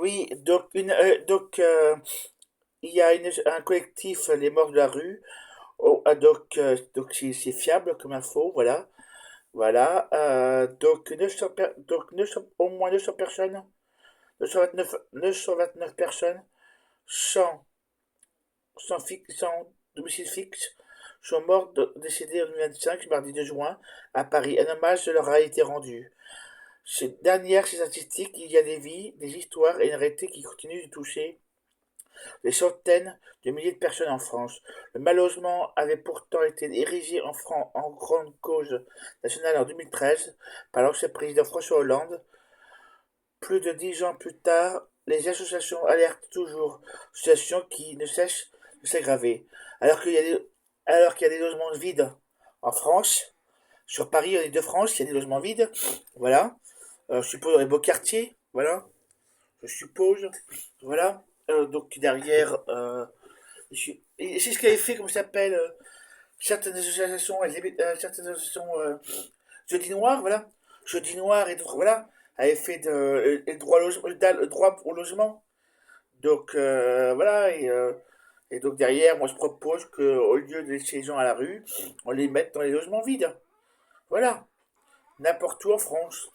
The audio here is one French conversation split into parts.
Oui, il y a un collectif, Les Morts de la rue. Oh, donc c'est fiable comme info, voilà. Voilà. Donc, au moins 900 personnes, 929 personnes, sans, sans domicile fixe, sont mortes, décédées en 2025, mardi 2 juin, à Paris. Un hommage leur a été rendu. Derrière ces statistiques, il y a des vies, des histoires et une réalité qui continue de toucher des centaines de milliers de personnes en France. Le mal-logement avait pourtant été érigé en grande cause nationale en 2013 par l'ancien président François Hollande. Plus de 10 ans plus tard, les associations alertent toujours, situation qui ne cesse de s'aggraver. Alors qu'il y a des, alors qu'il y a des logements vides en France, sur Paris, en Ile-de-France, il y a des logements vides, voilà. Je suppose dans les beaux quartiers, voilà, je suppose, voilà. Donc derrière, et c'est ce qu'avait fait, comment ça s'appelle, certaines associations, certaines associations Jeudi Noir, voilà, Jeudi Noir et d'autres, voilà, avaient fait le droit, le droit au logement. Donc voilà, et donc derrière, moi je propose qu'au lieu de laisser les gens à la rue, on les mette dans les logements vides. Voilà, n'importe où en France.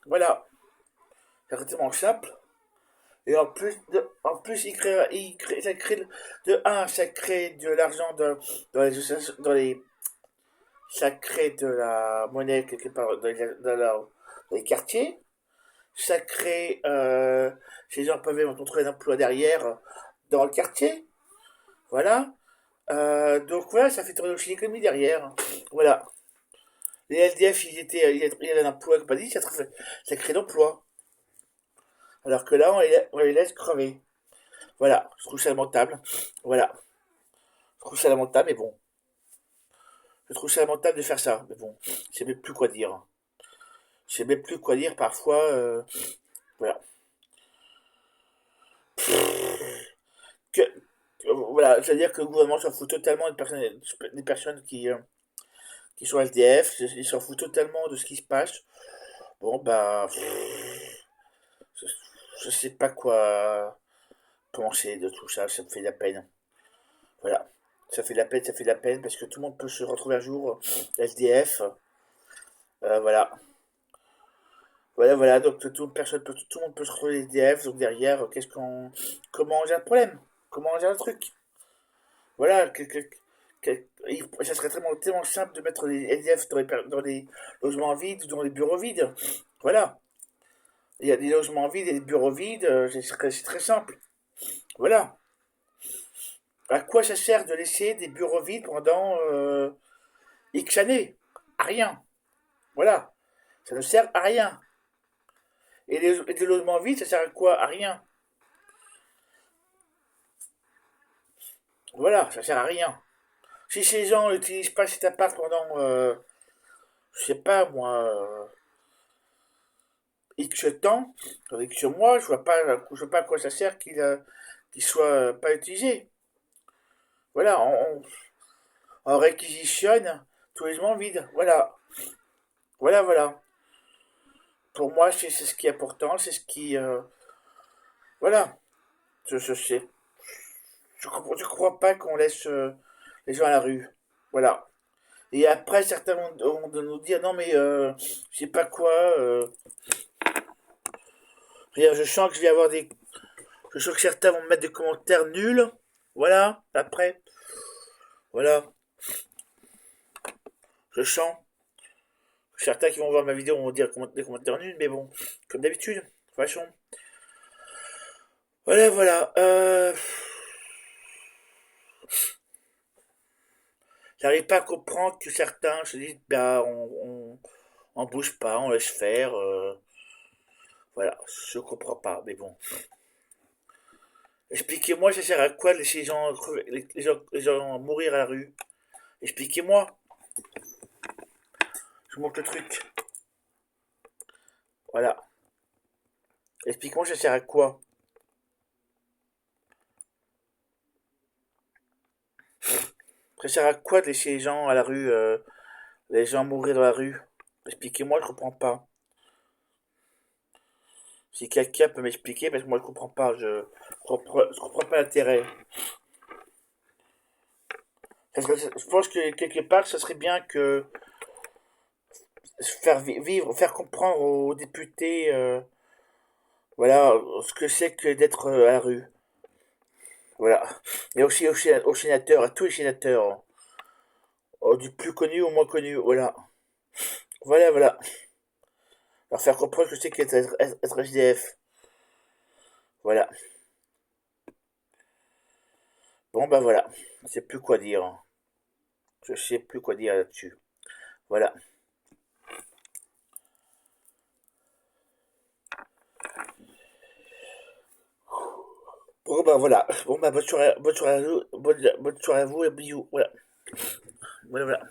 Voilà, c'est relativement simple. Et en plus ça crée de un, ça crée de l'argent ça crée de la monnaie quelque part dans les quartiers. Ça crée, ces gens peuvent éventuellement trouver un emploi derrière dans le quartier. Voilà. Donc voilà, ça fait tourner aussi l'économie derrière. Voilà. Les LDF, il y avait un emploi compagnie, ça crée d'emplois. Alors que là, on les laisse crever. Voilà, je trouve ça lamentable. Voilà, je trouve ça lamentable, mais bon. Je trouve ça lamentable de faire ça, mais bon, je sais même plus quoi dire. Je sais même plus quoi dire parfois. Voilà. Que, voilà, c'est-à-dire que le gouvernement s'en fout totalement des personnes qui sont SDF, ils s'en foutent totalement de ce qui se passe. Bon, bah, je, je sais pas quoi penser de tout ça, ça me fait de la peine. Voilà. Ça fait de la peine parce que tout le monde peut se retrouver un jour SDF. Voilà. Voilà, voilà, donc tout le monde peut se retrouver SDF, donc derrière, comment on gère le problème? Comment on gère le truc? Voilà, ça serait tellement simple de mettre les SDF dans les logements vides ou dans les bureaux vides. Voilà. Il y a des logements vides et des bureaux vides, c'est très simple. Voilà. À quoi ça sert de laisser des bureaux vides pendant X années? À rien. Voilà. Ça ne sert à rien. Et des logements vides, ça sert à quoi? À rien. Voilà, ça sert à rien. Si ces gens n'utilisent pas cet appart pendant, je sais pas moi, X temps, dans X mois, je vois pas à quoi ça sert qu'il soit pas utilisé. Voilà, on réquisitionne tous les logements vides. Voilà, voilà, voilà. Pour moi, c'est ce qui est important, c'est ce qui, voilà. Je sais, je crois pas qu'on laisse les gens à la rue. Voilà. Et après, certains vont de nous dire non mais je sais pas quoi. Regarde, je sens que je vais avoir des, je sens que certains vont me mettre des commentaires nuls. Voilà. Après, voilà, je sens. Certains qui vont voir ma vidéo vont dire des commentaires nuls, mais bon, comme d'habitude, de toute façon. Voilà, voilà. J'arrive pas à comprendre que certains se disent, bah, on bouge pas, on laisse faire. Voilà, je comprends pas, mais bon. Expliquez-moi, ça sert à quoi de laisser les gens mourir à la rue? Expliquez-moi, je vous montre le truc. Voilà. Expliquez-moi, ça sert à quoi? Ça sert à quoi de laisser les gens à la rue, les gens mourir dans la rue? Expliquez-moi, je comprends pas. Si quelqu'un peut m'expliquer, parce que moi je comprends pas, je comprends pas l'intérêt. Je pense que quelque part, ça serait bien que vivre, faire comprendre aux députés, voilà, ce que c'est que d'être à la rue. Voilà. Et aussi aux sénateurs, à tous les sénateurs, du plus connu au moins connu, voilà. Voilà, voilà. Leur faire comprendre que c'est qu'être être SDF. Voilà. Bon, bah voilà. Je sais plus quoi dire. Je sais plus quoi dire là-dessus. Voilà. Bon, bah voilà. Bon, bah bonne soirée à vous, bonne soirée à vous et bisous. Voilà. Voilà, voilà.